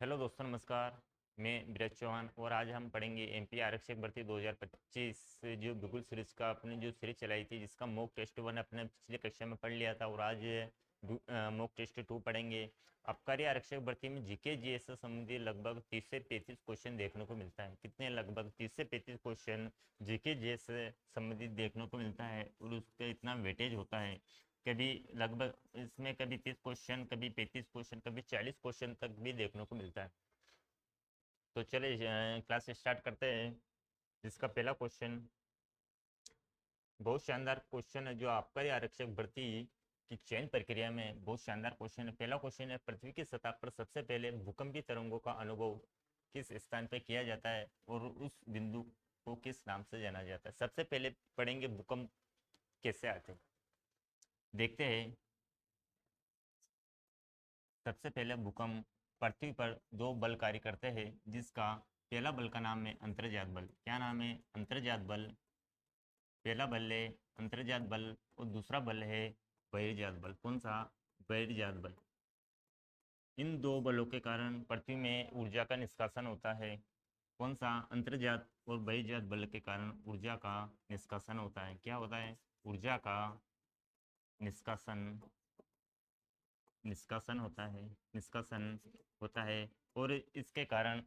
Hello दोस्तों, नमस्कार। मैं ब्रज चौहान और आज हम पढ़ेंगे एमपी आरक्षक भर्ती 2025 जो बिल्कुल सीरीज का अपने जो सीरीज चलाई थी, जिसका मॉक टेस्ट 1 अपने पिछले कक्षा में पढ़ लिया था और आज मॉक टेस्ट 2 पढ़ेंगे। आबकारी आरक्षक भर्ती में जीके जीएस से संबंधित लगभग 30 से 35 क्वेश्चन देखने को मिलता है। कितने? लगभग 30 से 35 क्वेश्चन जीके जीएस से संबंधित देखने को मिलता है और उसका इतना वेटेज होता है। कभी लगभग इसमें कभी 30 क्वेश्चन, कभी 35 क्वेश्चन, कभी 40 क्वेश्चन तक भी देखने को मिलता है। तो चलिए क्लास स्टार्ट करते हैं। जिसका पहला क्वेश्चन बहुत शानदार क्वेश्चन है, जो आबकारी आरक्षक भर्ती की चयन प्रक्रिया में बहुत शानदार क्वेश्चन है। पहला क्वेश्चन है, पृथ्वी की सतह पर सबसे पहले भूकंपी तरंगों का अनुभव किस स्थान पर किया जाता है और उस बिंदु को किस नाम से जाना जाता है? सबसे पहले पढ़ेंगे भूकंप कैसे आते हैं, देखते हैं। सबसे पहले भूकंप पृथ्वी पर दो बल कार्य करते हैं, जिसका पहला बल का नाम है अंतर्जात बल। क्या नाम है? अंतर्जात बल। पहला बल है अंतर्जात बल और दूसरा बल है बहिर्जात बल। कौन सा? बहिर्जात बल। इन दो बलों के कारण पृथ्वी में ऊर्जा का निष्कासन होता है। कौन सा? अंतर्जात और बहिर्जात बल के कारण ऊर्जा का निष्कासन होता है। क्या होता है? ऊर्जा का निष्कासन निष्कासन होता है। निष्कासन होता है और इसके कारण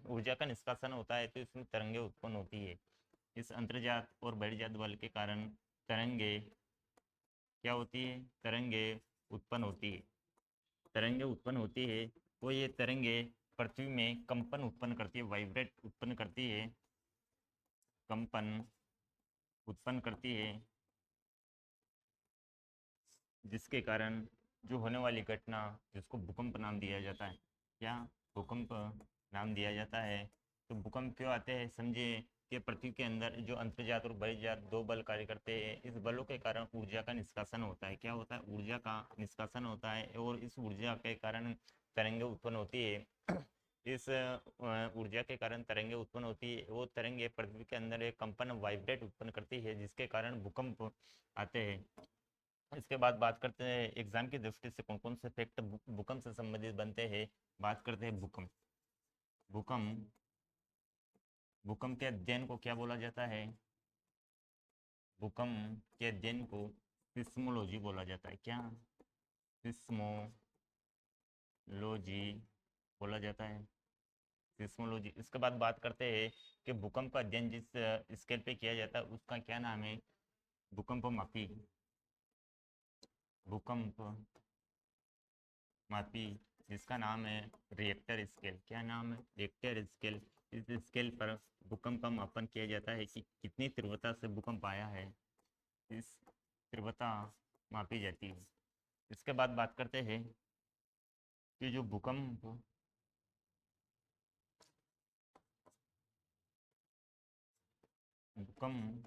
ऊर्जा का निष्कासन होता है तो इसमें तरंगे उत्पन्न होती है। इस अंतर्जात और बहिर्जात बल के कारण तरंगे क्या होती है? तरंगे उत्पन्न होती है। तरंगे उत्पन्न होती है वो ये तरंगे पृथ्वी में कंपन उत्पन्न करती है, वाइब्रेट उत्पन्न करती है, कंपन उत्पन्न करती है, जिसके कारण जो होने वाली घटना, जिसको भूकंप नाम दिया जाता है। क्या? भूकंप नाम दिया जाता है। तो भूकंप क्यों आते हैं, समझिए कि पृथ्वी के अंदर जो अंतर्जात और बहिर्जात दो बल कार्य करते हैं, इस बलों के कारण ऊर्जा का निष्कासन होता है। क्या होता है? ऊर्जा का निष्कासन होता है और इस ऊर्जा के कारण तरंगे उत्पन्न होती है। इस ऊर्जा के कारण तरंगे उत्पन्न होती है। वो तरंगे पृथ्वी के अंदर एक कंपन, वाइब्रेट उत्पन्न करती है, जिसके कारण भूकंप आते हैं। इसके बाद बात करते हैं एग्जाम की दृष्टि से कौन कौन से फैक्ट भूकंप से संबंधित बनते हैं। बात करते हैं भूकंप। भूकंप भूकंप के अध्ययन को क्या बोला जाता है? भूकंप के अध्ययन को सिस्मोलॉजी बोला जाता है। क्या? सिस्मोलॉजी बोला जाता है। सिस्मोलॉजी। इसके बाद बात करते हैं कि भूकंप का अध्ययन जिस स्केल पे किया जाता है उसका क्या नाम है? भूकंप मापी। भूकंप मापी, जिसका नाम है रिएक्टर स्केल। क्या नाम है? Richter scale. इस स्केल पर भूकंप का मापन किया जाता है कि कितनी तीव्रता से भूकंप आया है। इस तीव्रता मापी जाती है। इसके बाद बात करते हैं कि जो भूकंप भूकंप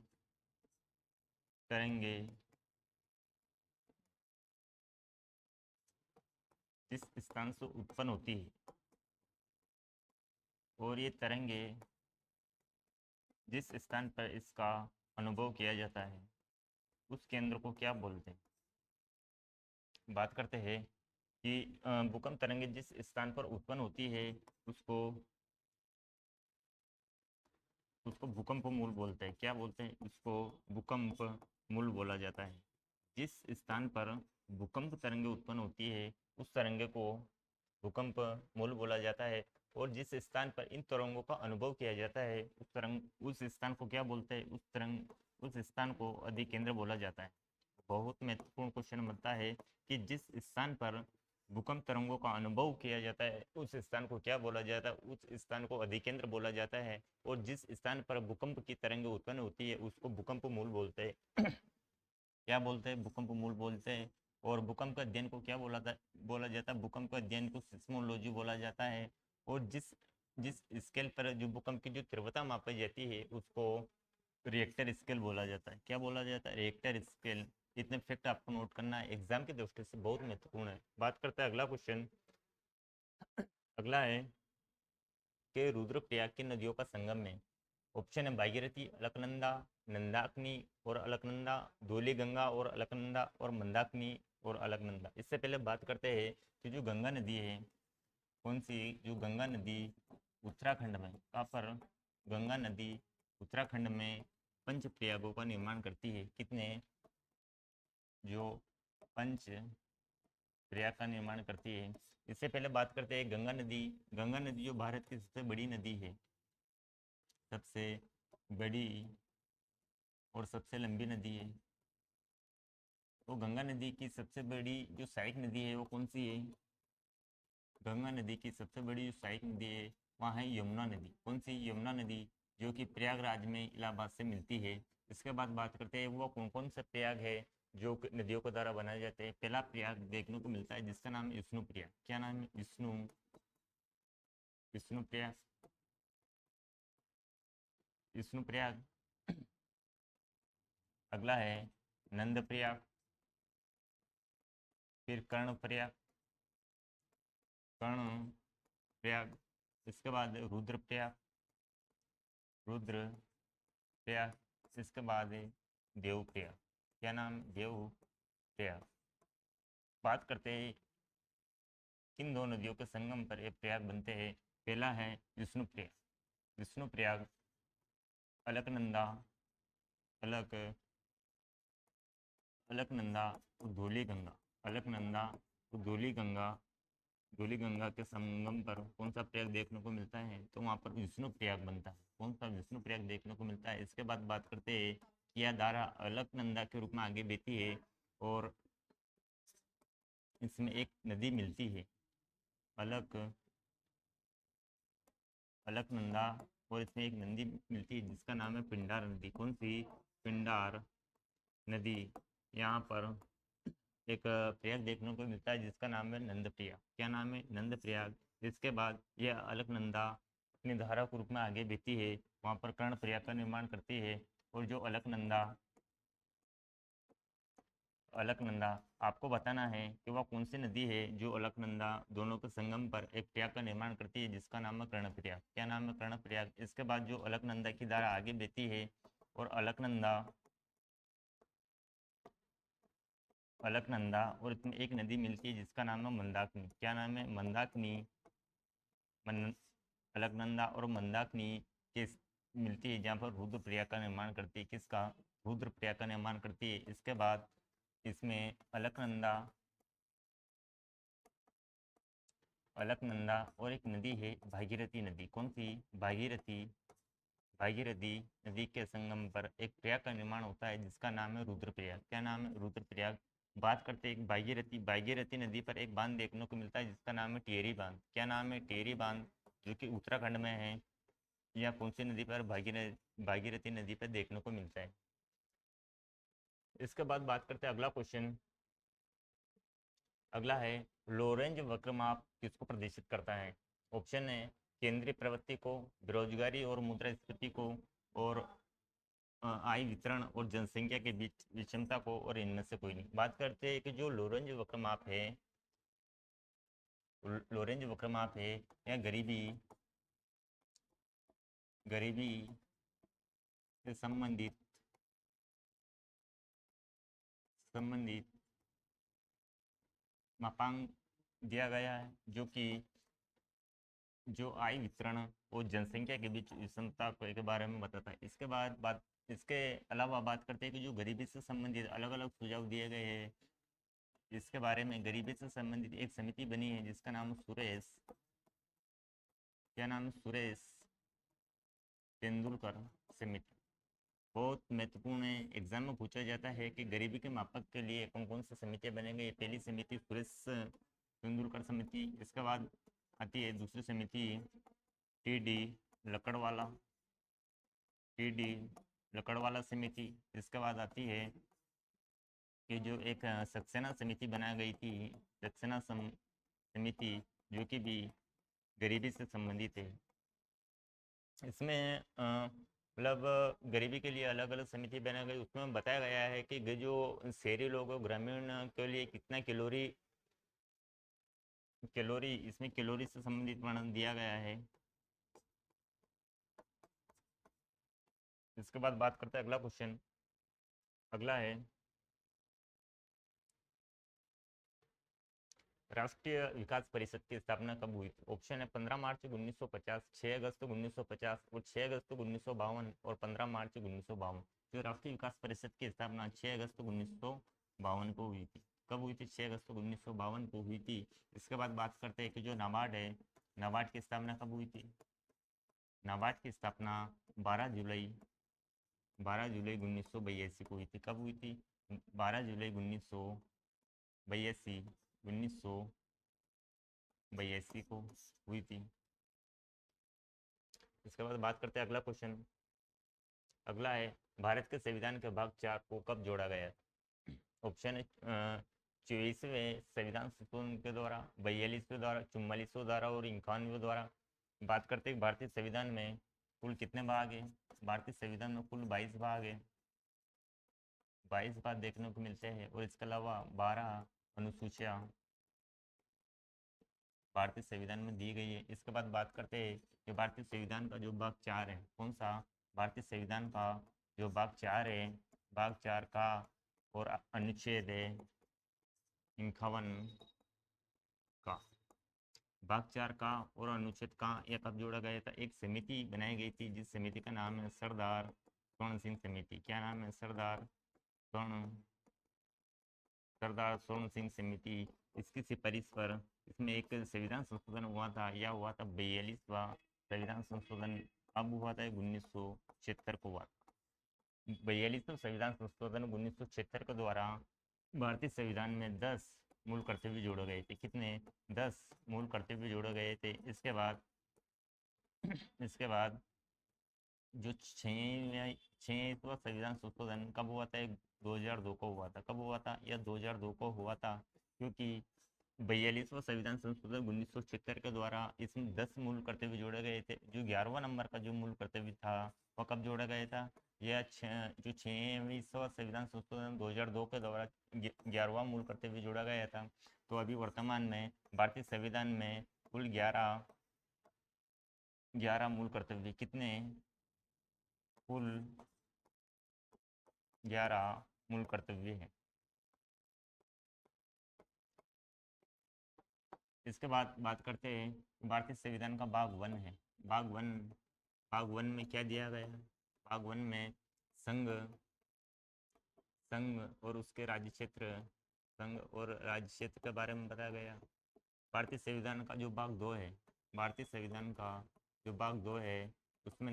तरंगे जिस स्थान से उत्पन्न होती है और ये तरंगे जिस स्थान पर इसका अनुभव किया जाता है उस केंद्र को क्या बोलते हैं? बात करते हैं कि भूकंप तरंगे जिस स्थान पर उत्पन्न होती है उसको उसको भूकंप मूल बोलते हैं। क्या बोलते हैं? उसको भूकंप मूल बोला जाता है। जिस स्थान पर भूकंप तरंगे उत्पन्न होती है उस तरंगे को भूकंप मूल बोला जाता है और जिस स्थान पर इन तरंगों का अनुभव किया जाता है उस स्थान को क्या बोलते हैं? उस स्थान को अधिकेंद्र बोला जाता है। बहुत महत्वपूर्ण क्वेश्चन बनता है कि जिस स्थान पर भूकंप तरंगों का अनुभव किया जाता है उस स्थान को क्या बोला जाता है? उस स्थान को अधिकेंद्र बोला जाता है और जिस स्थान पर भूकंप की तरंगें उत्पन्न होती है उसको भूकंप मूल बोलते हैं। क्या बोलते हैं? भूकंप मूल बोलते हैं। और भूकंप का अध्ययन को क्या बोला जाता है? भूकंप का अध्ययन को सिस्मोलॉजी बोला जाता है। और जिस जिस स्केल पर जो भूकंप की जो तीव्रता मापी जाती है उसको रिएक्टर स्केल बोला जाता है। क्या बोला जाता है? Richter scale. इतने फैक्ट आपको नोट करना है, एग्जाम की दृष्टि से बहुत महत्वपूर्ण है। बात करते हैं अगला क्वेश्चन। अगला है कि रुद्रप्रयाग की नदियों का संगम में। ऑप्शन है भागीरथी, अलकनंदा, नंदाकिनी और अलकनंदा, धौलीगंगा और अलकनंदा, और मंदाकिनी और अलकनंदा। इससे पहले बात करते हैं कि जो गंगा नदी है कौन सी, जो गंगा नदी उत्तराखंड में, कहाँ पर, गंगा नदी उत्तराखंड में पंच प्रयागों का निर्माण करती है। कितने, जो पंच प्रयाग का निर्माण करती है। इससे पहले बात करते हैं गंगा नदी। गंगा नदी जो भारत की सबसे बड़ी नदी है, सबसे बड़ी और सबसे लंबी नदी है। वो गंगा नदी की सबसे बड़ी जो सहायक नदी है वो कौन सी है? गंगा नदी की सबसे बड़ी जो सहायक नदी है वहाँ है यमुना नदी। कौन सी? यमुना नदी, जो कि प्रयागराज में इलाहाबाद से मिलती है। इसके बाद बात करते हैं वो कौन कौन से प्रयाग है जो नदियों के द्वारा बनाए जाते हैं। पहला प्रयाग देखने को मिलता है जिसका नाम है विष्णु प्रयाग। क्या नाम है? विष्णु प्रयाग, विष्णु प्रयाग। अगला है नंद प्रयाग, फिर कर्ण प्रयाग, कर्ण प्रयाग। इसके बाद रुद्र प्रयाग, रुद्र प्रयाग। इसके बाद है देव प्रयाग। क्या नाम? देव प्रयाग। बात करते हैं किन दो नदियों के संगम पर ये प्रयाग बनते हैं। पहला है विष्णु प्रयाग। विष्णु प्रयाग अलकनंदा, अलक अलकनंदा धौली गंगा, अलकनंदा धौली गंगा, धौली गंगा के संगम पर कौन सा प्रयाग देखने को मिलता है? तो वहाँ पर विष्णु प्रयाग बनता है। कौन सा? विष्णु प्रयाग देखने को मिलता है। इसके बाद बात करते हैं कि यह धारा अलकनंदा के रूप में आगे बहती है और इसमें एक नदी मिलती है, अलक अलकनंदा, और इसमें एक नदी मिलती है जिसका नाम है पिंडार नदी। कौन सी? पिंडार नदी। यहाँ पर एक प्रयाग देखने को मिलता है जिसका नाम है नंद प्रयाग। क्या नाम है? नंद प्रयाग। इसके बाद यह अलकनंदा अपनी धारा के रूप में आगे बहती है, वहाँ पर कर्ण प्रयाग का निर्माण करती है। और जो अलकनंदा, अलकनंदा आपको बताना है कि वह कौन सी नदी है जो अलकनंदा दोनों के संगम पर एक प्रयाग का निर्माण करती है जिसका नाम है कर्णप्रयाग। क्या नाम है? कर्णप्रयाग। इसके बाद जो अलकनंदा की धारा आगे बहती है और अलकनंदा, अलकनंदा और इसमें एक नदी मिलती है जिसका नाम है मंदाकिनी। क्या नाम है? मंदाकिनी। मन अलकनंदा और मंदाकिनी के मिलती है जहाँ पर रुद्रप्रयाग का निर्माण करती है। किसका? रुद्रप्रयाग का निर्माण करती है। इसके बाद इसमें अलकनंदा, अलकनंदा और एक नदी है भागीरथी नदी। कौन सी? भागीरथी। भागीरथी नदी के संगम पर एक प्रयाग का निर्माण होता है जिसका नाम है रुद्रप्रयाग। क्या नाम है? रुद्रप्रयाग। बात करते हैं भागीरथी, भागीरथी नदी पर एक बांध देखने को मिलता है जिसका नाम है टिहरी बांध। क्या नाम है? टिहरी बांध, जो कि उत्तराखंड में है। यह कौन सी नदी पर? भागीरथी नदी पर देखने को मिलता है। इसके बाद बात करते हैं अगला क्वेश्चन। अगला है लोरेंज वक्रमाप किसको प्रदर्शित करता है? ऑप्शन है केंद्रीय प्रवृत्ति को, बेरोजगारी और मुद्रास्फीति को, और आय वितरण और जनसंख्या के बीच विषमता को, और इनमें से कोई नहीं। बात करते हैं कि जो लोरेंज वक्रमाप है, लोरेंज वक्रमाप है, या गरीबी, गरीबी से संबंधित संबंधित मापांक दिया गया है, जो कि जो आय वितरण और जनसंख्या के बीच विषमता के बारे में बताता है। इसके बाद बात, इसके अलावा बात करते हैं कि जो गरीबी से संबंधित अलग अलग सुझाव दिए गए हैं। इसके बारे में गरीबी से संबंधित एक समिति बनी है जिसका नाम सुरेश, क्या नाम है? सुरेश तेंदुलकर समिति। बहुत महत्वपूर्ण है, एग्जाम में पूछा जाता है कि गरीबी के मापक के लिए कौन कौन सी समितियां बनेंगी। पहली समिति सुरेश तेंदुलकर समिति। इसके बाद आती है दूसरी समिति टी लकड़वाला, टी लकड़वाला समिति। इसके बाद आती है कि जो एक सक्सेना समिति बनाई गई थी, सक्सेना समिति, जो कि भी गरीबी से संबंधित है। इसमें मतलब गरीबी के लिए अलग अलग समिति बनाई गई। उसमें बताया गया है कि जो शहरी लोग ग्रामीण के लिए कितना कैलोरी, कैलोरी इसमें कैलोरी से संबंधित वर्णन दिया गया है। इसके बाद बात करते हैं अगला क्वेश्चन। अगला है राष्ट्रीय विकास परिषद की स्थापना कब हुई थी? ऑप्शन है 15 मार्च 1950, 6 अगस्त 1950 और 6 अगस्त 1952 और 15 मार्च 1952। तो राष्ट्रीय विकास परिषद की स्थापना 6 अगस्त 1952 को हुई थी। कब हुई थी? 6 अगस्त 1952 को हुई थी। इसके बाद बात करते हैं कि जो नाबार्ड है, नाबार्ड की स्थापना कब हुई थी? नाबार्ड की स्थापना 12 जुलाई 1982 को हुई थी। कब हुई थी? 12 जुलाई 1982 को हुई थी। इसके बाद बात करते हैं अगला क्वेश्चन। अगला है भारत के संविधान के भाग 4 को कब जोड़ा गया? ऑप्शन है 24वें संविधान संशोधन के द्वारा, 42वें द्वारा, 44वें द्वारा और 51वें द्वारा। बात करते हैं भारतीय संविधान में कुल कितने भाग हैं? भारतीय संविधान में कुल 22 भाग हैं। 22 भाग देखने को मिलते हैं और इसके अलावा 12 अनुसूचियाँ भारतीय संविधान में दी गई है। इसके बाद बात करते हैं कि भारतीय संविधान का जो भाग 4 है, कौन सा? भारतीय संविधान का जो भाग 4 है, भाग 4 का और अनुच्छेद है 51 का, भाग 4 का और अनुच्छेद का यह कब जोड़ा गया था? एक समिति बनाई गई थी जिस समिति का नाम है सरदार स्वर्ण सिंह समिति। क्या नाम है? सरदार स्वर्ण सिंह समिति। इसकी सिफारिश पर इसमें एक संविधान संशोधन हुआ था। यह हुआ था 42वां संविधान संशोधन। अब हुआ था 1976 को हुआ। 42वां संविधान संशोधन 1976 के द्वारा भारतीय संविधान में 10 मूल कर्तव्य जोड़े गए थे। कितने? 10 मूल कर्तव्य जोड़े गए थे। इसके बाद जो छठवां संविधान संशोधन कब हुआ था? 2002 को हुआ था। कब हुआ था? यह 2002 को हुआ था, क्योंकि 42वां संविधान संशोधन 1976 के द्वारा इसमें 10 मूल कर्तव्य जोड़े गए थे। जो 11वां नंबर का जो मूल कर्तव्य था वह कब जोड़ा गया था? यह जो 6वां संविधान संशोधन 2002 के द्वारा 11वां मूल कर्तव्य जोड़ा गया था। तो अभी वर्तमान में भारतीय संविधान में कुल 11 मूल कर्तव्य, कितने? कुल 11 मूल कर्तव्य हैं। इसके बाद बात करते हैं भारतीय संविधान का भाग 1 है। भाग वन में क्या दिया गया है? भाग 1 में संघ संघ और उसके राज्य क्षेत्र, संघ और राज्य क्षेत्र के बारे में बताया गया। भारतीय संविधान का जो भाग 2 है, भारतीय संविधान का जो भाग 2 है उसमें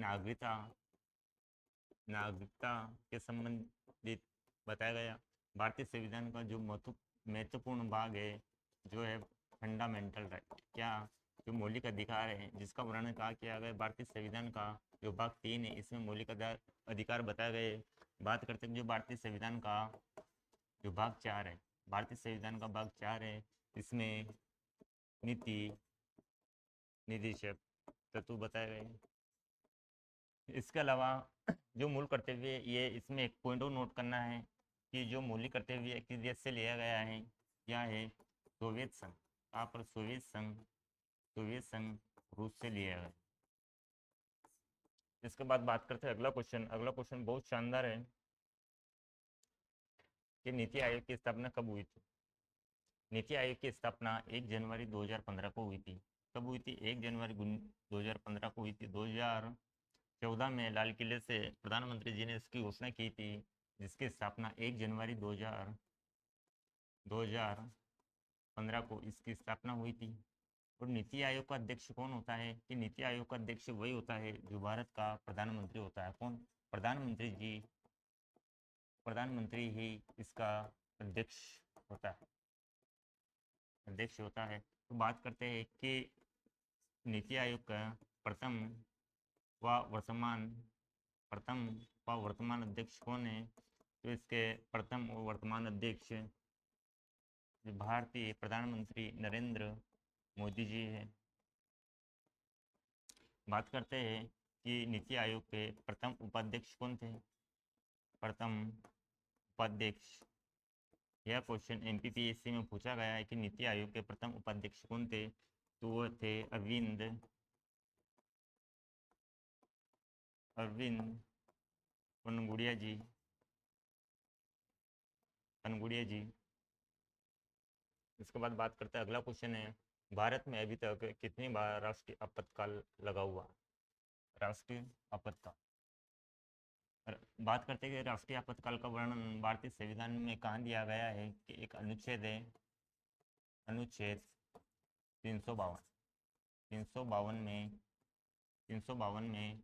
नागरिकता के संबंधित बताया गया। भारतीय संविधान का जो महत्वपूर्ण भाग है जो है फंडामेंटल राइट, क्या? जो मौलिक अधिकार है जिसका वर्णन कहा किया गया भारतीय संविधान का जो भाग 3 है, इसमें मौलिक अधिकार बताए गए। बात करते हैं जो भारतीय संविधान का जो भाग 4 है, भारतीय संविधान का भाग 4 है, इसमें नीति निदेशक तत्व बताए गए। इसके अलावा जो मूल कर्तव्य ये इसमें एक पॉइंट और नोट करना है कि जो मौलिक कर्तव्य किस देश से लिया गया है, क्या है? सोवियत संघ। कहाँ पर? सोवियत संघ रूस से लिया गया। इसके बाद बात करते हैं अगला क्वेश्चन बहुत शानदार है कि नीति आयोग की स्थापना कब हुई थी? नीति आयोग की स्थापना 1 जनवरी 2015 को हुई थी। कब हुई थी? 1 जनवरी 2015 को हुई थी। 2014 में लाल किले से प्रधानमंत्री जी ने इसकी घोषणा की थी, जिसकी स्थापना 1 जनवरी 2015 को इसकी स्थापना हुई थी। और नीति आयोग का अध्यक्ष कौन होता है? कि नीति आयोग का अध्यक्ष वही होता है जो भारत का प्रधानमंत्री होता है। कौन? प्रधानमंत्री ही इसका अध्यक्ष होता है। तो बात करते हैं कि नीति आयोग का प्रथम व वर्तमान अध्यक्ष कौन है? तो इसके प्रथम और वर्तमान अध्यक्ष भारतीय प्रधानमंत्री नरेंद्र मोदी जी है। बात करते हैं कि नीति आयोग के प्रथम उपाध्यक्ष कौन थे? प्रथम उपाध्यक्ष, यह क्वेश्चन एमपीपीएससी में पूछा गया है कि नीति आयोग के प्रथम उपाध्यक्ष कौन थे? तो वो थे अरविंद पनगुड़िया जी। इसके बाद बात करते हैं, अगला क्वेश्चन है, भारत में अभी तक कितनी बार राष्ट्रीय आपातकाल लगा हुआ? राष्ट्रीय आपातकाल, बात करते हैं कि राष्ट्रीय आपातकाल का वर्णन भारतीय संविधान में कहाँ दिया गया है, कि एक अनुच्छेद है, अनुच्छेद 352। 352 में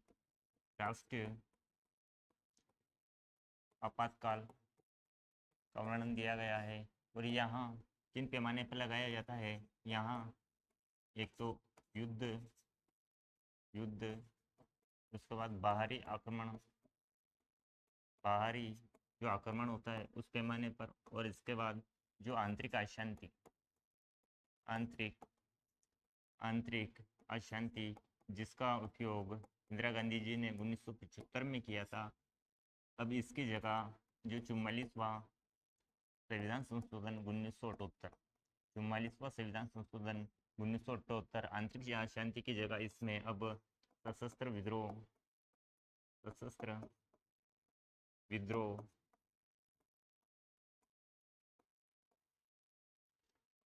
राष्ट्रीय आपातकाल का वर्णन दिया गया है। और यहाँ किन पैमाने पर लगाया जाता है? यहाँ एक तो युद्ध युद्ध उसके बाद बाहरी आक्रमण, बाहरी जो आक्रमण होता है उस पैमाने पर, और इसके बाद जो आंतरिक अशांति, आंतरिक आंतरिक अशांति जिसका उपयोग इंदिरा गांधी जी ने 1975 में किया था। अब इसकी जगह जो 44वां संविधान संशोधन 1978, 44वां संविधान संशोधन 1978 आंतरिक अशांति की जगह इसमें अब सशस्त्र विद्रोह, सशस्त्र विद्रोह,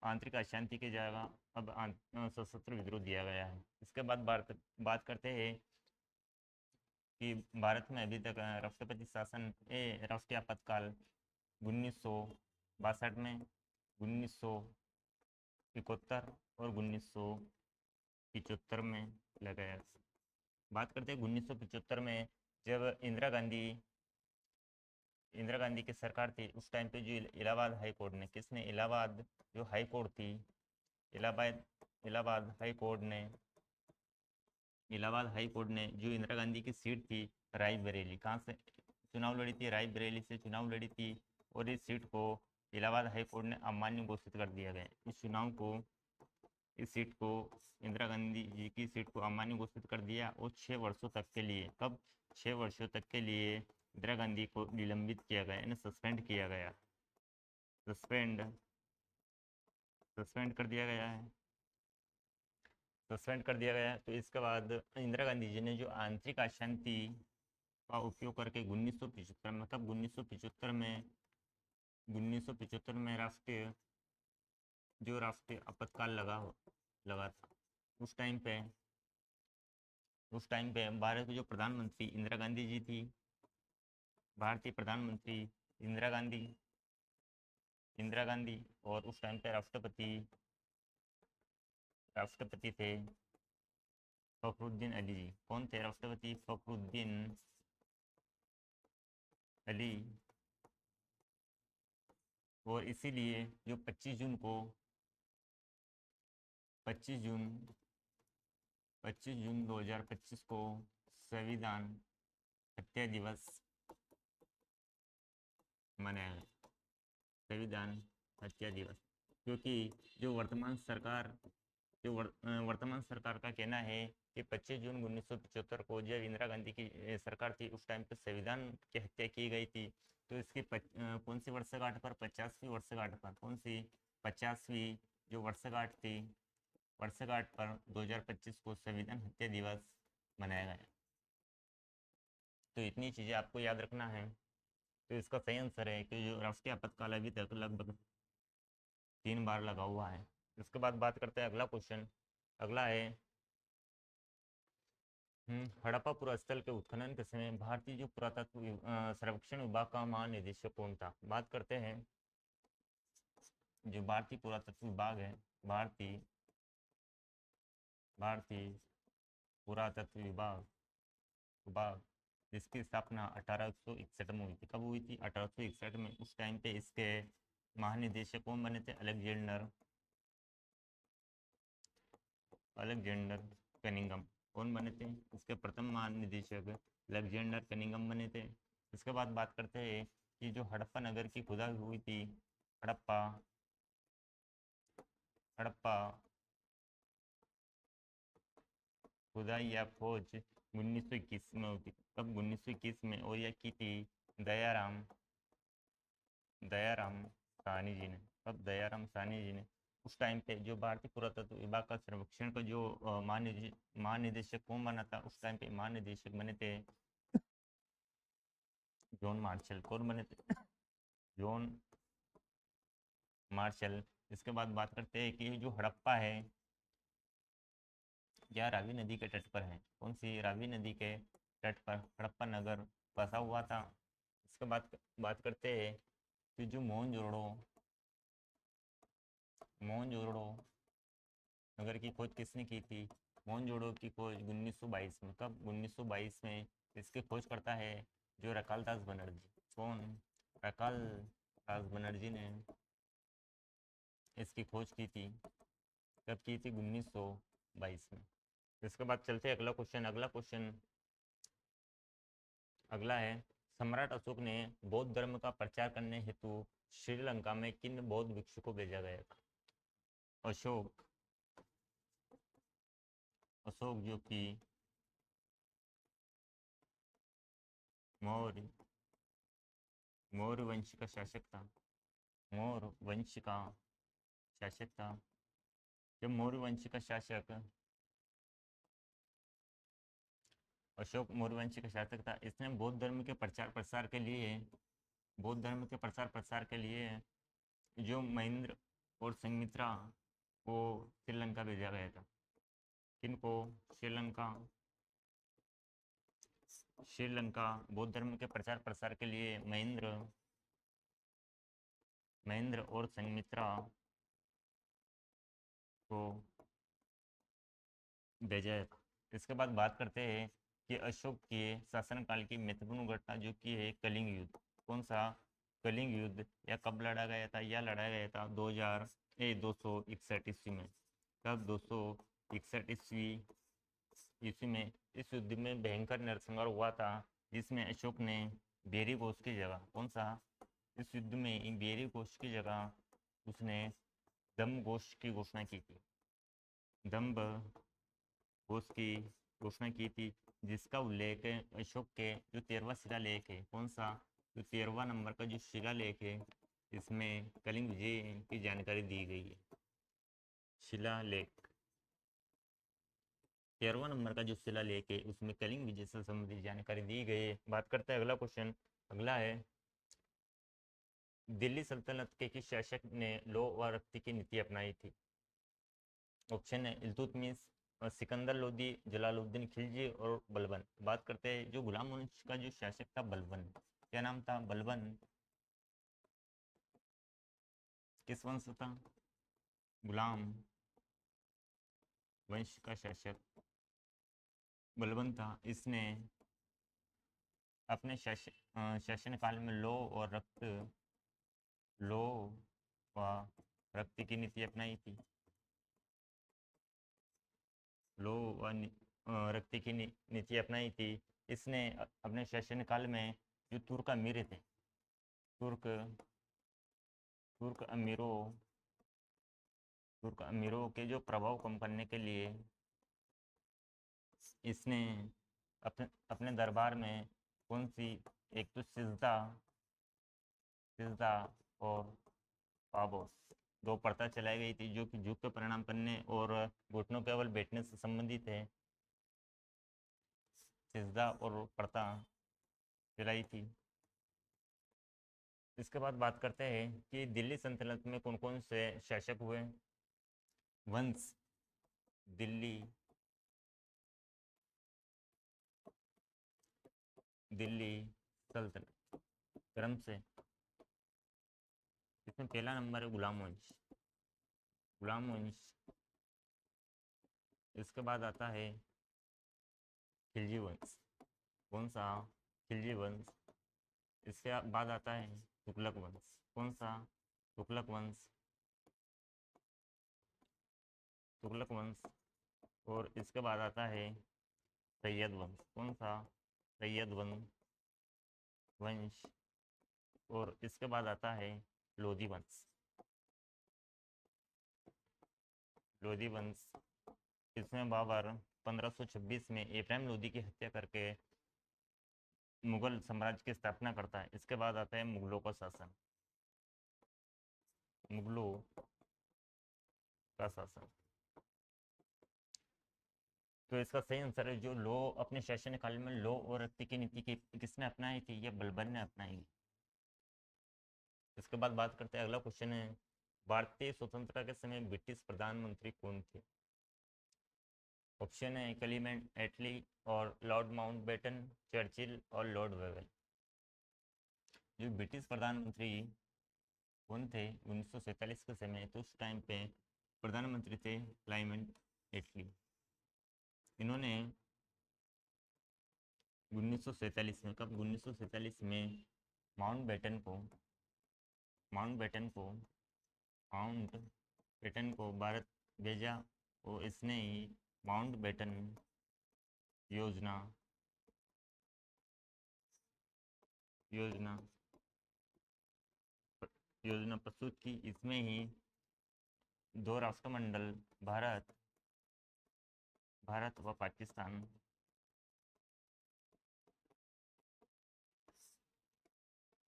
आंतरिक अशांति की जगह अब सशस्त्र विद्रोह दिया गया है। इसके बाद बात करते हैं कि भारत में अभी तक राष्ट्रपति शासन राष्ट्रीय आपातकाल 1962 में, 1971 और 1975 में लगाया। बात करते हैं 1975 में, जब इंदिरा गांधी की सरकार थी, उस टाइम पे जो इलाहाबाद हाई कोर्ट ने, किसने, इलाहाबाद जो हाई कोर्ट थी, इलाहाबाद इलाहाबाद हाई कोर्ट ने, इलाहाबाद हाई कोर्ट ने जो इंदिरा गांधी की सीट थी रायबरेली, कहाँ से चुनाव लड़ी थी? रायबरेली से चुनाव लड़ी थी। और इस सीट को इलाहाबाद हाई कोर्ट ने अमान्य घोषित कर दिया गया। इस सीट को इंदिरा गांधी जी की सीट को अमान्य घोषित कर दिया, और 6 वर्षों तक के लिए, कब, 6 वर्षों तक के लिए इंदिरा गांधी को निलंबित किया गया, यानी सस्पेंड किया गया, सस्पेंड सस्पेंड कर दिया गया है, सस्पेंड कर दिया गया है। तो इसके बाद इंदिरा गांधी जी ने जो आंतरिक अशांति का उपयोग करके 1975 में, मतलब 1975 में राष्ट्रीय आपातकाल लगा था। उस टाइम पे भारत के जो प्रधानमंत्री इंदिरा गांधी जी थी, भारतीय प्रधानमंत्री इंदिरा गांधी, और उस टाइम पे राष्ट्रपति थे फखरुद्दीन अली जी। कौन थे राष्ट्रपति? फखरुद्दीन अली। और इसीलिए जो 25 जून 2025 को संविधान हत्या दिवस मनाया गया, संविधान हत्या दिवस। क्योंकि जो वर्तमान सरकार का कहना है कि 25 जून 1975 को जब इंदिरा गांधी की सरकार थी, उस टाइम पे संविधान की हत्या की गई थी। तो इसकी कौन सी वर्षगांठ पर? 50वीं वर्षगांठ पर। कौन सी? 50वीं जो वर्षगांठ थी, वर्षगांठ पर 2025 को संविधान हत्या दिवस मनाया गया। तो इतनी चीज़ें आपको याद रखना है। तो इसका सही आंसर है कि जो राष्ट्रीय आपातकाल अभी तक लगभग 3 बार लगा हुआ है। इसके बाद बात करते हैं अगला क्वेश्चन। अगला है, हड़प्पा पुरास्थल के उत्खनन के समय भारतीय जो पुरातत्व सर्वेक्षण विभाग का महानिदेशक कौन था? बात करते हैं जो भारतीय पुरातत्व विभाग है, भारतीय पुरातत्व विभाग जिसकी स्थापना 1861 में हुई थी। कब हुई थी? 1861 में। उस टाइम पे इसके महानिदेशक कौन बने थे? Alexander Cunningham. कौन बने थे? इसके प्रथम महानिदेशक अलेक्जेंडर कनिंगम बने थे। इसके बाद बात करते हैं कि जो हड़प्पा नगर की खुदाई हुई थी, हड़प्पा हड़प्पा खुदाई या खोज 1921 में हुई थी। कब? 1921 में। और यह की थी दयाराम दयाराम साहनी जी ने। कब? दयाराम साहनी जी ने। उस टाइम पे जो भारतीय पुरातत्व विभाग का सर्वेक्षण का जो महानिदेशक कौन बना था? उस टाइम पे महानिदेशक बने थे जॉन मार्शल। कौन बने थे? जॉन मार्शल इसके बाद बात करते हैं कि जो हड़प्पा है यह रावी नदी के तट पर है। कौन सी? रावी नदी के तट पर हड़प्पा नगर बसा हुआ था। इसके बाद बात करते हैं कि जो मोहनजोदड़ो नगर की खोज किसने की थी? मोहनजोदड़ो की खोज 1922 में। कब? 1922 में। इसकी खोज करता है जो रकाल दास बनर्जी। कौन? रकाल दास बनर्जी ने इसकी खोज की थी। कब की थी? 1922 में। इसके बाद चलते हैं अगला क्वेश्चन। अगला है, सम्राट अशोक ने बौद्ध धर्म का प्रचार करने हेतु श्रीलंका में किन बौद्ध भिक्षु को भेजा गया था? अशोक अशोक जो कि मौर्य मौर्य वंश का शासक था। मौर्य वंश का शासक था। जब मौर्य वंश का शासक अशोक मौर्य वंश का शासक था, इसने बौद्ध धर्म के प्रचार प्रसार के लिए जो महेंद्र और संघमित्रा को श्रीलंका भेजा गया था। किनको? श्रीलंका श्रीलंका बौद्ध धर्म के प्रचार प्रसार के लिए महेंद्र और संघमित्रा को भेजा था। इसके बाद बात करते हैं कि अशोक के शासनकाल की महत्वपूर्ण घटना जो कि है कलिंग युद्ध। कौन सा? कलिंग युद्ध। या कब लड़ा गया था? या लड़ा गया था 261 ईस्वी में। कब? 261 ईस्वी में। इस युद्ध में भयंकर नरसंहार हुआ था, जिसमें अशोक ने बेरी घोष की जगह, कौन सा? इस युद्ध में बेरी घोष की जगह उसने दम घोष की घोषणा की थी। दम्भ घोष की घोषणा की थी, जिसका उल्लेख अशोक के जो 13वां शिलालेख है, कौन सा? जो 13वां नंबर का जो शिलालेख है, इसमें कलिंग विजय की जानकारी दी गई है। शिलालेख 13वां नंबर का जो शिलालेख है, उसमें कलिंग विजय से संबंधित जानकारी दी गई है। बात करते हैं अगला क्वेश्चन। अगला है, दिल्ली सल्तनत के किस शासक ने लो व रक्ति की नीति अपनाई थी? ऑप्शन है इल्तुतमिश, सिकंदर लोदी, जलालुद्दीन खिलजी और बलबन। बात करते हैं जो गुलाम वंश का जो शासक था बलबन। क्या नाम था? बलबन। किस वंश था? गुलाम वंश का शासक बलबन था। इसने अपने शासनकाल में लो व रक्त की नीति अपनाई थी। लो व रक्त की नीति अपनाई थी। इसने अपने शासनकाल में जो तुर्क तुर्क अमीरों तुर्क अमीरों के जो प्रभाव कम करने के लिए इसने अपने अपने दरबार में कौन सी, एक तो सिजदा और पाबोस, दो प्रथा चलाई गई थी, जो कि युग के परिणाम करने और घुटनों केवल बैठने से संबंधित है। सिजदा और प्रथा चलाई थी। इसके बाद बात करते हैं कि दिल्ली सल्तनत में कौन कौन से शासक हुए। वंश दिल्ली दिल्ली सल्तनत क्रम से, इसमें पहला नंबर है गुलाम वंश। इसके बाद आता है खिलजी वंश। कौन सा? खिलजी वंश। इसके बाद आता है तुगलक वंश। कौन सा? तुगलक वंश। तुगलक वंश। और इसके बाद आता है सैयद वंश। कौन सा? सैयद वंश। और इसके बाद आता है लोधी वंश। लोधी वंश। इसमें बाबर 1526 में इब्राहिम लोधी की हत्या करके मुगल साम्राज्य की स्थापना करता है। इसके बाद आता है मुगलों का शासन। मुगलों का शासन। तो इसका सही आंसर है जो लो अपने शासनकाल में लो और रक्ति की नीति की किसने अपनाई थी? ये बलबन ने अपनाई। इसके बाद बात करते हैं, अगला क्वेश्चन है, भारतीय स्वतंत्रता के समय ब्रिटिश प्रधानमंत्री कौन थे? ऑप्शन है क्लेमेंट एटली और लॉर्ड माउंटबेटन, चर्चिल और लॉर्ड वेवल। जो ब्रिटिश प्रधानमंत्री कौन थे 1947 के समय, तो उस टाइम पे प्रधानमंत्री थे क्लेमेंट एटली। इन्होंने 1947 में, कब 1947 में माउंटबेटन को भारत भेजा और इसने ही माउंटबेटन योजना योजना योजना प्रस्तुत की। इसमें ही दो राष्ट्रमंडल भारत व पाकिस्तान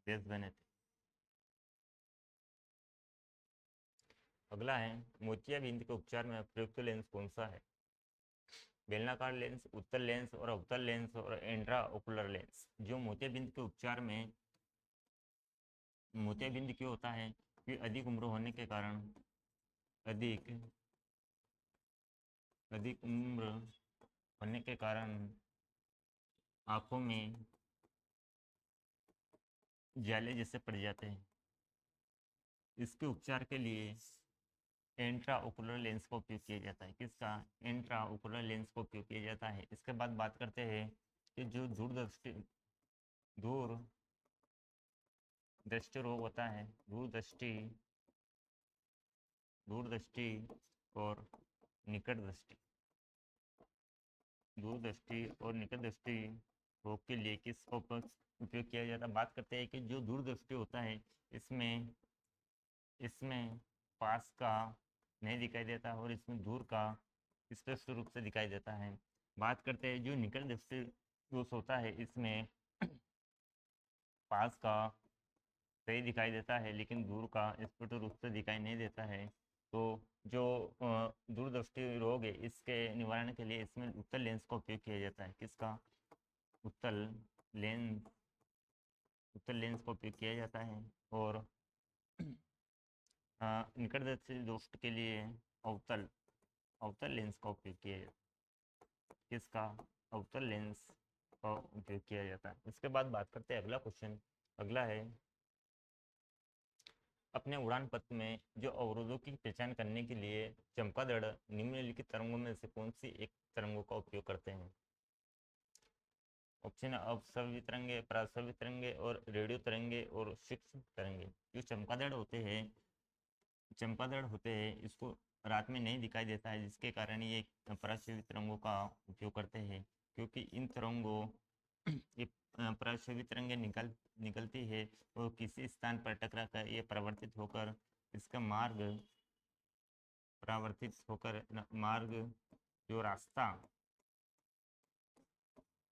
देश बने थे। अगला है मोतियाबिंद के उपचार में प्रयुक्त लेंस कौन सा है? बेलनाकार लेंस, उत्तल लेंस और अवतल लेंस और इंट्रा ओकुलर लेंस। जो मोतियाबिंद के उपचार में मोतियाबिंद क्यों होता है कि अधिक उम्र होने के कारण अधिक उम्र होने के कारण आंखों में जाले जैसे पड़ जाते हैं। इसके उपचार के लिए इंट्रा ओकुलर लेंस का उपयोग किया जाता है। किसका? इंट्रा ओकुलर लेंस का उपयोग किया जाता है। इसके बाद बात करते हैं कि जो दूर दृष्टि रोग होता है, दूरदृष्टि और निकट दृष्टि रोग के लिए किसका उपयोग किया जाता है? बात करते हैं कि जो दूरदृष्टि होता है इसमें पास का नहीं दिखाई देता और इसमें दूर का स्पष्ट रूप से दिखाई देता है। बात करते हैं जो निकट दृष्टि दोष होता है, इसमें पास का सही दिखाई देता है लेकिन दूर का स्पष्ट रूप से दिखाई नहीं देता है। तो जो दूरदृष्टि रोग है, इसके निवारण के लिए इसमें उत्तल लेंस का उपयोग किया जाता है। किसका? उत्तल लेंस का उपयोग किया जाता है। और निकट दृष्टि दोष के लिए अवतल लेंस का उपयोग किया जाता है। किसका? अवतल लेंस का उपयोग किया जाता है। इसके बाद बात करते हैं अगला क्वेश्चन। अगला है अपने उड़ान पथ में जो अवरोधों की पहचान करने के लिए चमगादड़ निम्नलिखित तरंगों में से कौन सी एक तरंगों का उपयोग करते हैं? ऑप्शन अपस्रव्य तरंगे, परास्रव्य तरंगे और रेडियो तरंगे और सूक्ष्म तरंगे। जो चमगादड़ होते हैं इसको रात में नहीं दिखाई देता है, जिसके कारण ये पराश्रव्य तरंगों का उपयोग करते हैं। क्योंकि इन तरंगों ये पराश्रव्य तरंगे निकलती है और किसी स्थान पर टकरा कर ये इसका मार्ग जो रास्ता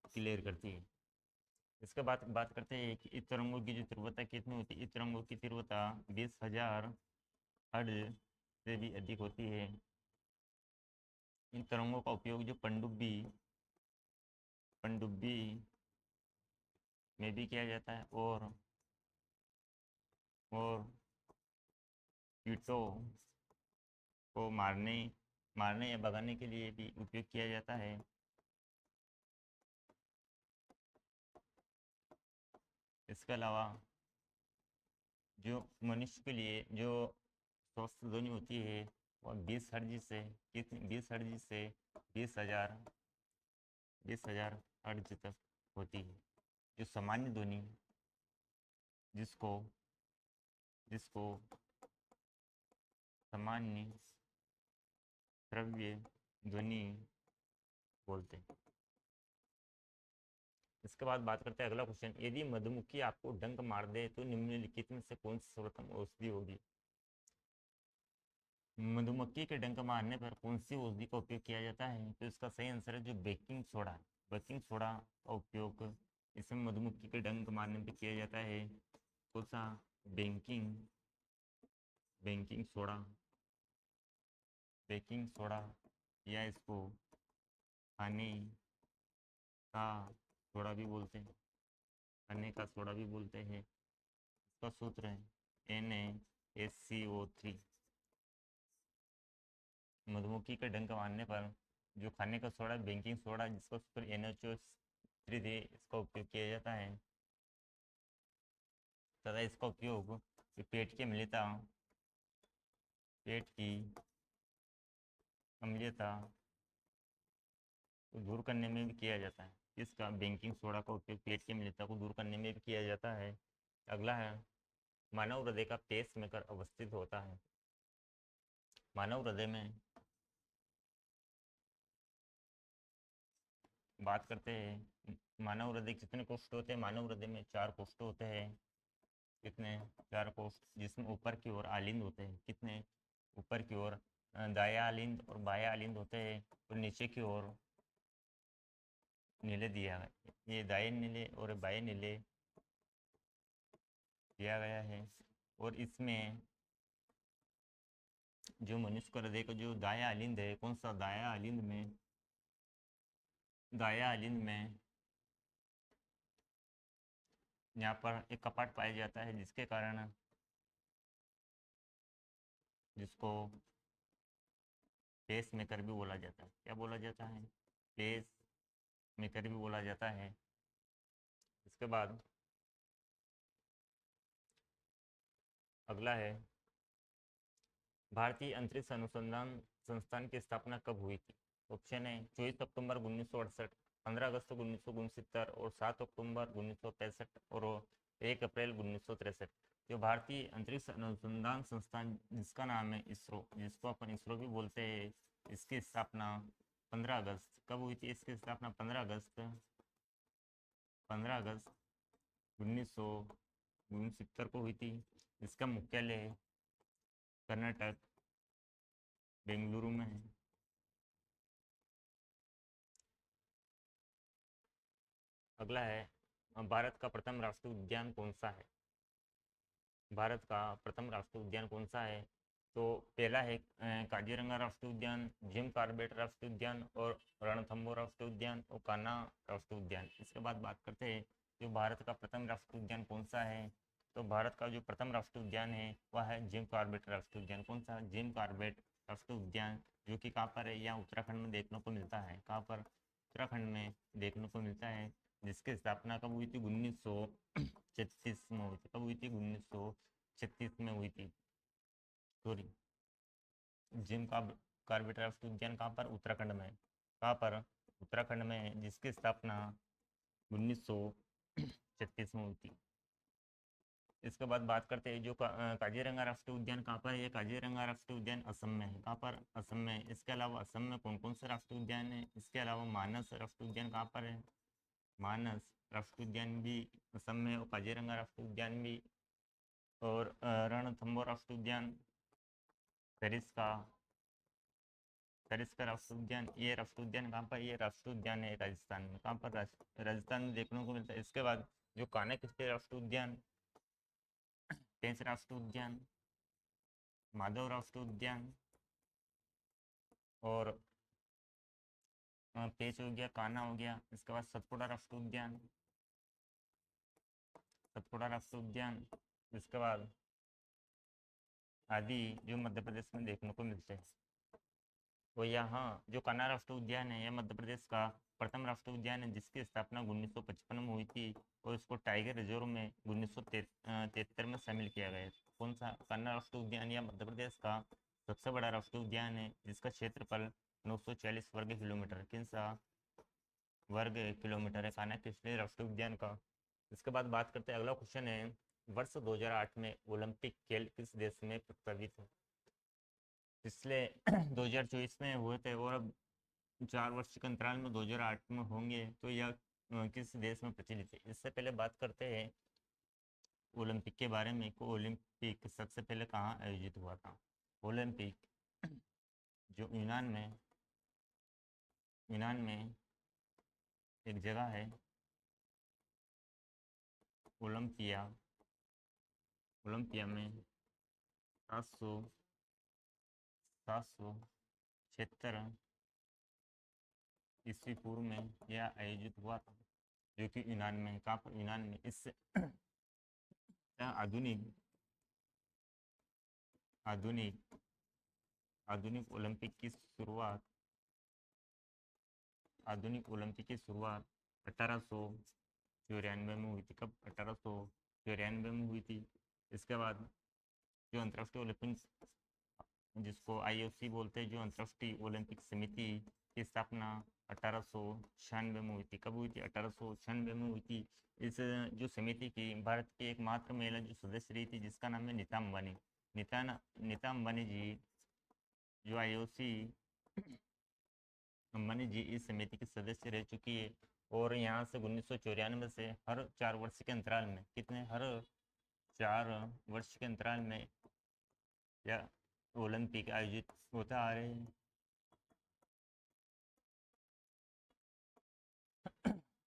क्लियर करती है। इसके बाद बात करते हैं कि इस तरंगों की जो तीव्रता कितनी होती है? इस तरंगों की तीव्रता 20,000 हर्ट्ज से भी अधिक होती है। इन तरंगों का उपयोग जो पनडुब्बी में भी किया जाता है और कीटों को मारने या भगाने के लिए भी उपयोग किया जाता है। इसके अलावा जो मनुष्य के लिए जो स्वस्थ ध्वनि होती है वह 20 हर्ट्ज से 20,000 हर्ट्ज तक होती है। जो सामान्य ध्वनि जिसको सामान्य श्रव्य ध्वनि बोलते हैं। इसके बाद बात करते हैं अगला क्वेश्चन। यदि मधुमक्खी आपको डंक मार दे तो निम्नलिखित में से कौन सी सर्वोत्तम औषधि होगी? मधुमक्खी के डंक मारने पर कौन सी औषधि का उपयोग किया जाता है? तो इसका सही आंसर है जो बेकिंग सोडा का उपयोग इसमें मधुमक्खी के डंक मारने पर किया जाता है। कौन सा? बेकिंग सोडा या इसको खाने का सोडा भी बोलते हैं। इसका सूत्र है NaSCO3। मधुमक्खी के डंक मारने पर जो खाने का सोडा, बेकिंग सोडा, जिसका सूत्र NaOH है, इसका उपयोग किया जाता है तथा इसका उपयोग पेट की अम्लता, पेट की अम्लता को दूर करने में भी किया जाता है। इसका बेकिंग सोडा का उपयोग पेट की अम्लता को दूर करने में भी किया जाता है। अगला है मानव हृदय का पेस मेकर अवस्थित होता है। मानव हृदय में बात करते हैं, मानव हृदय कितने कोष्ठ होते हैं? मानव हृदय में 4 कोष्ठ होते हैं। कितने? 4 कोष्ठ, जिसमें ऊपर की ओर आलिंद होते हैं। कितने? ऊपर की ओर दाया आलिंद और बाया आलिंद होते हैं, और नीचे की ओर नीले दिया है। ये दाएं नीले और बाएं नीले दिया गया है। और इसमें जो मनुष्य का हृदय का जो दाया आलिंद है, कौन सा? दाया आलिंद में, दाया आलिंद में यहाँ पर एक कपाट पाया जाता है, जिसके कारण, जिसको पेस मेकर भी बोला जाता है। क्या बोला जाता है? पेस मेकर भी बोला जाता है। इसके बाद अगला है भारतीय अंतरिक्ष अनुसंधान संस्थान की स्थापना कब हुई थी? ऑप्शन है 24 अक्टूबर 1968, 15 अगस्त 1969 और 7 अक्टूबर 1965 और 1 अप्रैल 1963। जो भारतीय अंतरिक्ष अनुसंधान संस्थान, जिसका नाम है इसरो, जिसको अपन इसरो भी बोलते हैं, इसकी स्थापना 15 अगस्त कब हुई थी? इसकी स्थापना 15 अगस्त 1969 को हुई थी। इसका मुख्यालय कर्नाटक, बेंगलुरु में है। अगला है भारत का प्रथम राष्ट्रीय उद्यान कौन सा है? भारत का प्रथम राष्ट्रीय उद्यान कौन सा है? तो पहला है काजीरंगा राष्ट्रीय उद्यान, जिम कॉर्बेट राष्ट्रीय उद्यान और रणथंबोर राष्ट्रीय उद्यान और कान्हा राष्ट्रीय उद्यान। इसके बाद बात करते हैं जो भारत का प्रथम राष्ट्रीय उद्यान कौन सा है। तो भारत का जो प्रथम राष्ट्रीय उद्यान है वह है जिम कॉर्बेट राष्ट्रीय उद्यान। कौन सा? जिम कॉर्बेट राष्ट्रीय उद्यान, जो कि कहाँ पर है? यहाँ उत्तराखंड में देखने को मिलता है। कहाँ पर? उत्तराखंड में देखने को मिलता है, जिसकी स्थापना कब हुई थी? 1936 में हुई थी। कब हुई थी? 1936 में हुई थी। सॉरी, जिम का कॉर्बेट राष्ट्रीय उद्यान कहाँ पर? उत्तराखंड में। कहाँ पर? उत्तराखंड में, जिसकी स्थापना 1936 में हुई थी। इसके बाद बात करते हैं जो काजीरंगा राष्ट्रीय उद्यान कहाँ पर है? ये काजीरंगा राष्ट्रीय उद्यान असम में है। कहाँ पर? असम में। इसके अलावा असम में कौन कौन से राष्ट्रीय उद्यान है? इसके अलावा मानस राष्ट्रीय उद्यान कहाँ पर है? मानस राष्ट्रीय उद्यान भी असम में, और काजीरंगा राष्ट्रीय उद्यान भी, और रणथंबोर राष्ट्रीय उद्यान, सरिस्का, सरिस्का राष्ट्रीय उद्यान, ये राष्ट्रीय उद्यान कहाँ पर? ये राष्ट्रीय उद्यान है राजस्थान में। कहाँ पर? राजस्थान में देखने को मिलता है। इसके बाद जो कान्हा किस्ली राष्ट्रीय उद्यान, पेंच राष्ट्रीय उद्यान, माधव राष्ट्रीय उद्यान और पेंच हो गया, कान्हा हो गया। इसके बाद सतपुड़ा राष्ट्रीय उद्यान, सतपुड़ा राष्ट्रीय उद्यान। इसके बाद आदि जो मध्य प्रदेश में देखने को मिलते हैं। तो यहाँ जो कान्हा राष्ट्रीय उद्यान है, यह मध्य प्रदेश का प्रथम राष्ट्रीय उद्यान है, जिसकी स्थापना 1955 में हुई थी, और इसको टाइगर रिजर्व में 1973 में शामिल किया गया। कौन सा? कान्हा राष्ट्रीय उद्यान यह मध्य प्रदेश का सबसे बड़ा राष्ट्रीय उद्यान है, जिसका क्षेत्रफल 940 वर्ग किलोमीटर, किन सा वर्ग किलोमीटर है कान्हा किस्ली राष्ट्रीय उद्यान का। इसके बाद बात करते हैं, अगला क्वेश्चन है वर्ष 2008 में ओलंपिक खेल किस देश में प्रस्तावित है? पिछले 2024 में हुए थे, और अब 4 वर्ष के अंतराल में 2008 में होंगे, तो यह किस देश में प्रचलित है? इससे पहले बात करते हैं ओलंपिक के बारे में कि ओलंपिक सबसे पहले कहाँ आयोजित हुआ था। ओलंपिक जो यूनान में एक जगह है, ओलंपिया, ओलंपिया में 776 ईस्वी पूर्व में यह आयोजित हुआ था, जो कि यूनान में है। कहाँ पर? यूनान में। इससे आधुनिक आधुनिक आधुनिक ओलंपिक की शुरुआत आधुनिक ओलंपिक की शुरुआत 1894 में हुई थी। कब? 1894 में हुई थी। इसके बाद जो अंतर्राष्ट्रीय ओलंपिक, जिसको आईओसी बोलते हैं, जो अंतर्राष्ट्रीय ओलंपिक समिति की स्थापना 1896 में हुई थी। कब हुई थी? 1896 में हुई थी। इस जो समिति की भारत की एकमात्र महिला जो सदस्य रही थी, जिसका नाम है नीता अंबानी। नीता अंबानी जी, जो आईओसी अंबानी जी इस समिति के सदस्य रह चुकी है। और यहाँ से 1994 से हर 4 वर्ष के अंतराल में, कितने? हर 4 वर्ष के अंतराल में या ओलंपिक आयोजित होता आ रहे हैं।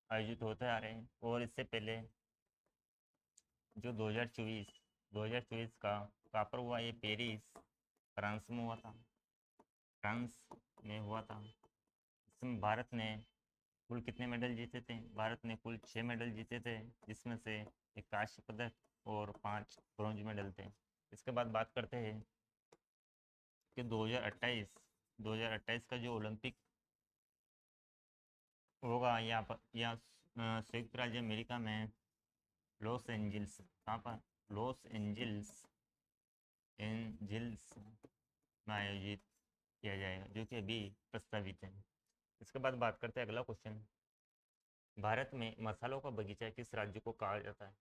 आयोजित होते आ रहे हैं। और इससे पहले जो 2024 का कहाँ पर हुआ? ये पेरिस, फ्रांस में हुआ था। फ्रांस में हुआ था। इसमें भारत ने कुल कितने मेडल जीते थे? भारत ने कुल 6 मेडल जीते थे, जिसमें से एक कांस्य पदक और 5 ब्रॉन्ज मेडल थे। इसके बाद बात करते हैं कि 2028 का जो ओलंपिक होगा यहाँ पर, यहाँ संयुक्त राज्य अमेरिका में लॉस एंजिल्स, कहाँ पर? लॉस एंजिल्स में आयोजित किया जाएगा, जो कि अभी प्रस्तावित है। इसके बाद बात करते हैं अगला क्वेश्चन। भारत में मसालों का बगीचा किस राज्य को कहा जाता है?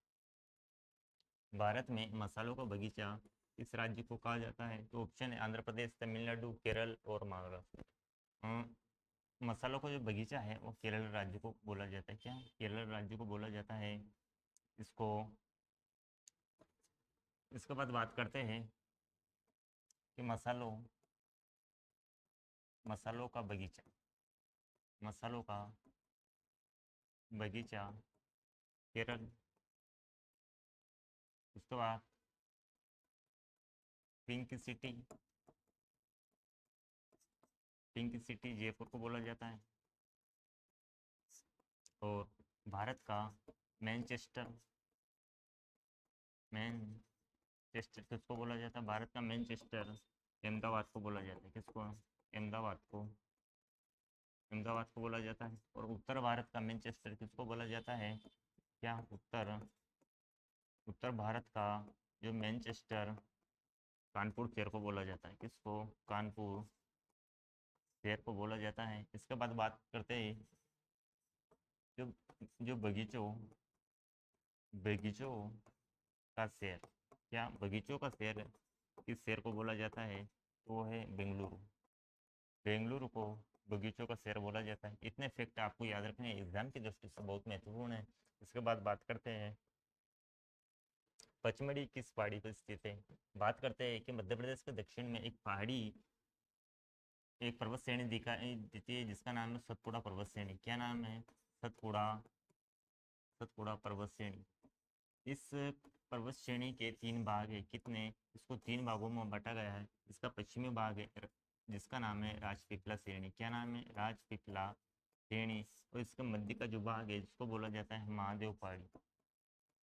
भारत में मसालों का बगीचा किस राज्य को कहा जाता है? तो ऑप्शन है आंध्र प्रदेश, तमिलनाडु, केरल और महाराष्ट्र। मसालों का जो बगीचा है वो केरल राज्य को बोला जाता है। क्या? केरल राज्य को बोला जाता है इसको। इसके बाद बात करते हैं कि मसालों का बगीचा केरल। उसके बाद पिंक सिटी जयपुर को बोला जाता है। और भारत का मैनचेस्टर मैनचेस्टर किसको बोला जाता है? भारत का मैनचेस्टर अहमदाबाद को बोला जाता है। किसको? अहमदाबाद को बोला जाता है। और उत्तर भारत का मैनचेस्टर किसको बोला जाता है? क्या? उत्तर भारत का जो मैनचेस्टर, कानपुर शहर को बोला जाता है। किसको? कानपुर शहर को बोला जाता है। इसके बाद बात करते हैं जो जो बगीचों का शहर, क्या? बगीचों का शहर किस शहर को बोला जाता है? तो वो है बेंगलुरु। बेंगलुरु को बगीचों का शहर बोला जाता है। इतने फैक्ट आपको याद रखने हैं, एग्जाम की दृष्टि से बहुत महत्वपूर्ण है। इसके बाद बात करते हैं पचमढ़ी किस पहाड़ी पर स्थित है? बात करते हैं कि मध्य प्रदेश के दक्षिण में एक पहाड़ी, एक पर्वत श्रेणी दिखाई देती है, जिसका नाम है सतपुड़ा पर्वत श्रेणी। क्या नाम है? सतपुड़ा सतपुड़ा पर्वत श्रेणी। इस पर्वत श्रेणी के 3 भाग है। कितने? इसको 3 भागों में बांटा गया है। इसका पश्चिमी भाग है जिसका नाम है राजपीपला श्रेणी। क्या नाम है? राजपीपला श्रेणी। और इसका मध्य का जो भाग है, जिसको बोला जाता है महादेव पहाड़ी।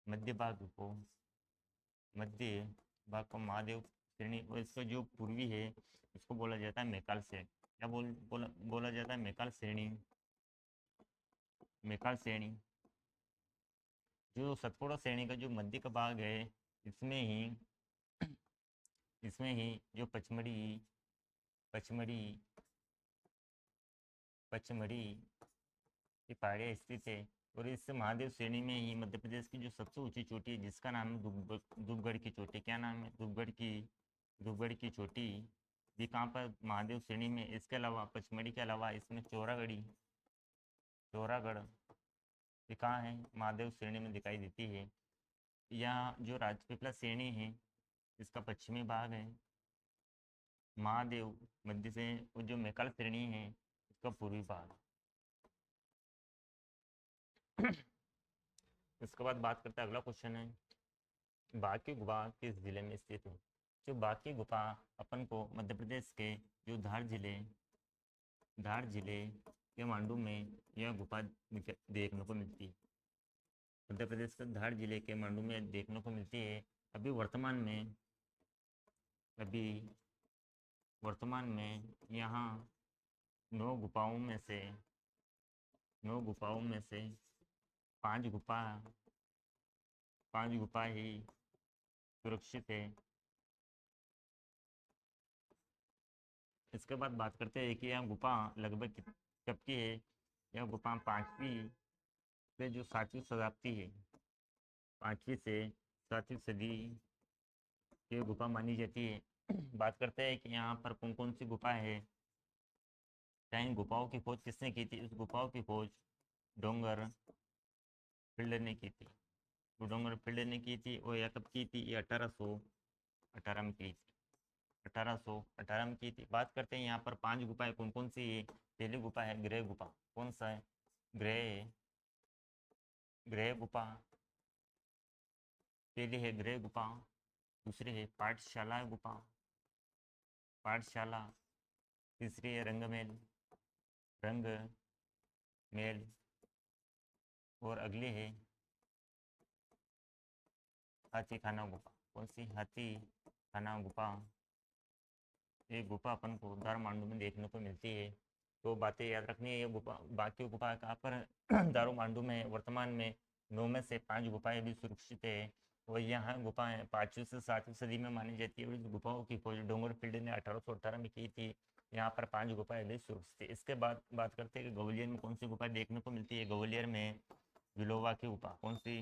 मध्य भाग को महादेव श्रेणी। और इसका जो पूर्वी है, इसको बोला जाता है मैकाल श्रेणी। क्या बोला जाता है? मैकाल श्रेणी। जो सतपुड़ा श्रेणी का जो मध्य का भाग है, इसमें ही जो पचमढ़ी पचमढ़ी की पहाड़ियाँ स्थित है। और इस महादेव श्रेणी में ही मध्य प्रदेश की जो सबसे ऊंची चोटी है, जिसका नाम है धूपगढ़ की चोटी। क्या नाम है? धूपगढ़ की चोटी भी कहाँ पर? महादेव श्रेणी में। इसके अलावा पचमढ़ी के अलावा इसमें चौरागढ़ ये कहाँ है? महादेव श्रेणी में दिखाई देती है। यहाँ जो राजपीपला श्रेणी है, इसका पश्चिमी भाग है महादेव मध्य से। और जो मैकाल श्रेणी है, इसका पूर्वी भाग। इसके बाद बात करते हैं, अगला क्वेश्चन है बाघ की गुफा किस जिले में स्थित है? जो बाघ की गुफा अपन को मध्य प्रदेश के जो धार जिले के मांडू में यह गुफा देखने को मिलती है। मध्य प्रदेश के धार जिले के मांडू में देखने को मिलती है। अभी वर्तमान में यहाँ 9 गुफाओं में से 5 गुफा 5 गुफा ही सुरक्षित है। इसके बाद बात करते हैं कि यह गुफा लगभग कब की है। यह गुफा 5वीं से जो 7वीं शताब्दी है, 5वीं से 7वीं सदी की गुफा मानी जाती है। बात करते हैं कि यहाँ पर कौन कौन सी गुफा है। क्या इन गुफाओं की खोज किसने की थी? इस गुफाओं की खोज डोंगर फील्ड ने की थी। तो डोंगर फील्ड ने की थी, और यह कब की थी? ये 1818 में की थी। 1818 में की थी। बात करते हैं यहाँ पर 5 गुफाएं कौन कौन सी है। पहली गुफा है ग्रह गुफा। कौन सा है? ग्रह ग्रह गुफा। पहली है ग्रह गुफा, दूसरी है पाठशाला गुफा, पाठशाला। तीसरी है रंग मेल, और अगली है हाथी खाना गुफा। कौन सी? हाथी खाना गुफा। ये गुफा अपन को दारुमांडू में देखने को मिलती है। तो बातें याद रखनी है। ये गुफा, बाकी गुफा कहाँ पर? दारुमांडू में। वर्तमान में 9 में से 5 गुफाएं भी सुरक्षित है, और यहाँ गुफाएं 5वीं से 7वीं सदी में मानी जाती है। और इस गुफाओं की खोज डोंगर फील्ड ने 1818 में की थी। यहाँ पर 5 गुफाएं भी सुरक्षित है। इसके बाद बात करते हैं कि ग्वालियर में कौन सी गुफा देखने को मिलती है। ग्वालियर में विलोवा की गुफा। कौन सी?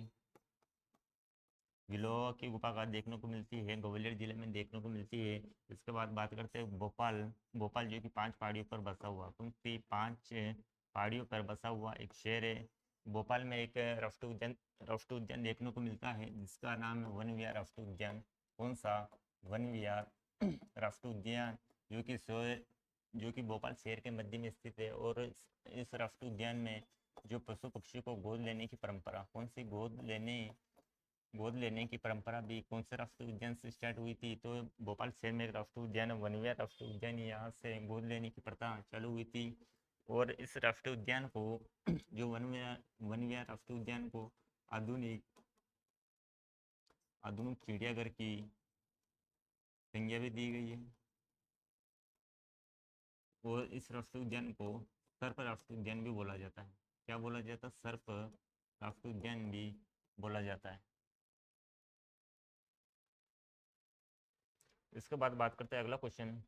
विलोवा की गुफा का देखने को मिलती है, ग्वालियर जिले में देखने को मिलती है। इसके बाद बात करते हैं भोपाल। भोपाल जो कि 5 पहाड़ियों पर बसा हुआ, कौन सी? 5 पहाड़ियों पर बसा हुआ एक शहर है। भोपाल में एक राष्ट्रीय उद्यान देखने को मिलता है, जिसका नाम है वन विहार राष्ट्रीय उद्यान। कौन सा? वन विहार राष्ट्रीय उद्यान, जो कि भोपाल शहर के मध्य में स्थित है। और इस राष्ट्रीय उद्यान में जो पशु पक्षी को गोद लेने की परंपरा, कौन सी? गोद लेने की परंपरा भी कौन से राष्ट्रीय उद्यान से स्टार्ट हुई थी? तो भोपाल शहर में एक राष्ट्रीय उद्यान है, वन विहार राष्ट्रीय उद्यान, यहाँ से गोद लेने की प्रथा चालू हुई थी। और इस राष्ट्रीय उद्यान को जो वन विहार राष्ट्रीय उद्यान को आधुनिक आधुनिक चिड़ियाघर की संज्ञा भी दी गई है। और इस राष्ट्रीय उद्यान को सर्प राष्ट्रीय उद्यान भी बोला जाता है। क्या बोला जाता है? सर्प राष्ट्रीय उद्यान भी बोला जाता है। इसके बाद बात करते हैं अगला क्वेश्चन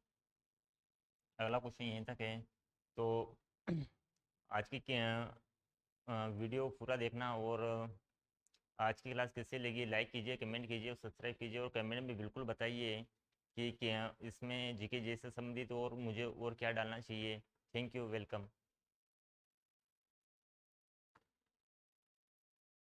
यहीं तक है। तो आज की वीडियो पूरा देखना, और आज की क्लास कैसे लगी लाइक कीजिए, कमेंट कीजिए और सब्सक्राइब कीजिए, और कमेंट में बिल्कुल बताइए कि क्या इसमें जीके जैसे संबंधित और मुझे और क्या डालना चाहिए। Thank you, welcome.